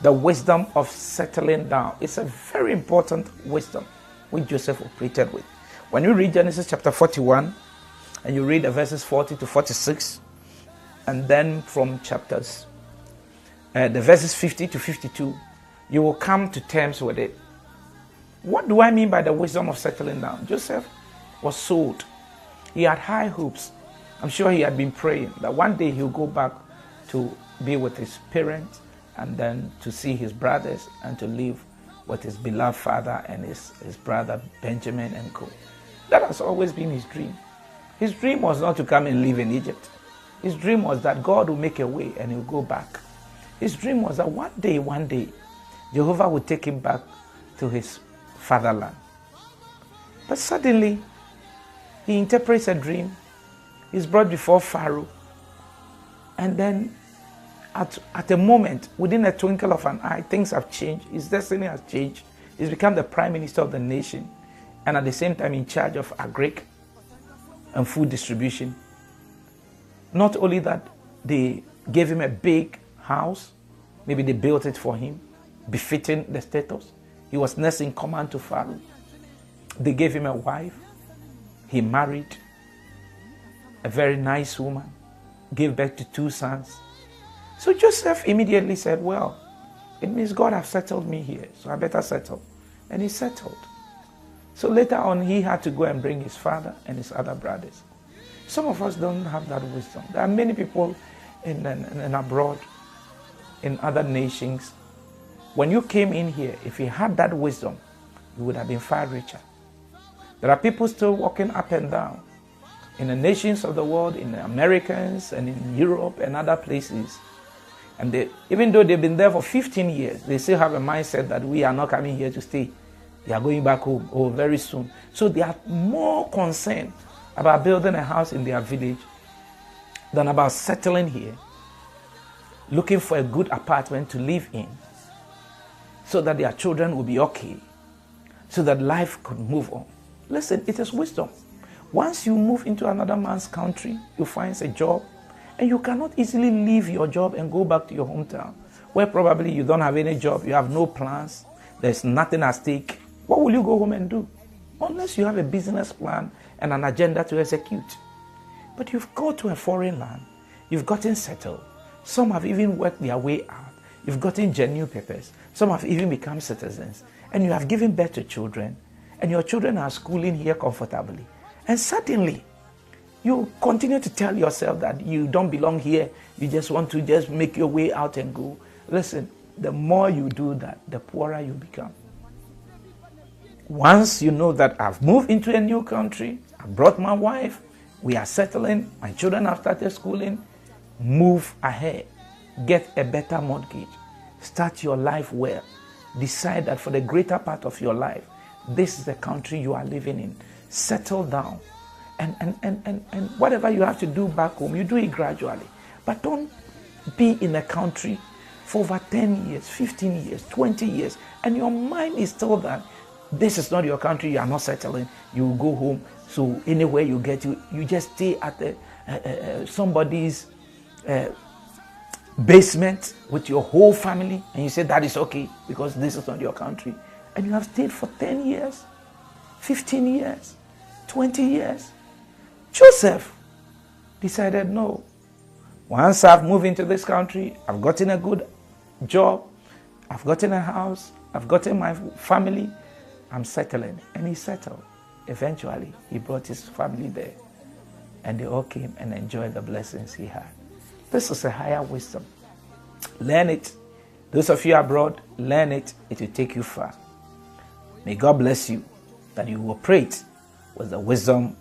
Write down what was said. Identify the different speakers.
Speaker 1: The wisdom of settling down. It's a very important wisdom which Joseph operated with. When you read Genesis chapter 41, and you read the verses 40 to 46, and then from the verses 50 to 52, you will come to terms with it. What do I mean by the wisdom of settling down? Joseph was sold. He had high hopes. I'm sure he had been praying that one day he'll go back to be with his parents and then to see his brothers and to live with his beloved father and his brother Benjamin and co. That has always been his dream. His dream was not to come and live in Egypt. His dream was that God will make a way and he'll go back. His dream was that one day, Jehovah would take him back to his fatherland. But suddenly, he interprets a dream. He's brought before Pharaoh. And then, at a moment, within a twinkle of an eye, things have changed. His destiny has changed. He's become the prime minister of the nation. And at the same time, in charge of agric and food distribution. Not only that, they gave him a big house. Maybe they built it for him, befitting the status. He was next in command to Pharaoh. They gave him a wife. He married a very nice woman, gave birth to 2 sons. So Joseph immediately said, well, it means God has settled me here, so I better settle. And he settled. So later on, he had to go and bring his father and his other brothers. Some of us don't have that wisdom. There are many people in abroad, in other nations. When you came in here, if you had that wisdom, you would have been far richer. There are people still walking up and down in the nations of the world, in the Americans and in Europe and other places. And even though they've been there for 15 years, they still have a mindset that we are not coming here to stay. They are going back home very soon. So they are more concerned about building a house in their village than about settling here, looking for a good apartment to live in, so that their children will be okay, so that life could move on. Listen, it is wisdom. Once you move into another man's country, you find a job, and you cannot easily leave your job and go back to your hometown, where probably you don't have any job, you have no plans, there's nothing at stake. What will you go home and do? Unless you have a business plan and an agenda to execute. But you've gone to a foreign land, you've gotten settled. Some have even worked their way out. You've gotten genuine papers. Some have even become citizens. And you have given birth to children. And your children are schooling here comfortably. And suddenly, you continue to tell yourself that you don't belong here. You just want to just make your way out and go. Listen, the more you do that, the poorer you become. Once you know that I've moved into a new country, I brought my wife, we are settling, my children have started schooling, move ahead. Get a better mortgage. Start your life well. Decide that for the greater part of your life, this is the country you are living in. Settle down. And whatever you have to do back home, you do it gradually. But don't be in a country for over 10 years, 15 years, 20 years, and your mind is still that this is not your country, you are not settling, you will go home. So anywhere you get, you just stay at somebody's basement with your whole family, and you say that is okay because this is not your country. And you have stayed for 10 years, 15 years, 20 years. Joseph decided, no, once I've moved into this country, I've gotten a good job, I've gotten a house, I've gotten my family, I'm settling. And he settled. Eventually, he brought his family there, and they all came and enjoyed the blessings he had. This is a higher wisdom. Learn it. Those of you abroad, learn it. It will take you far. May God bless you, that you operate with the wisdom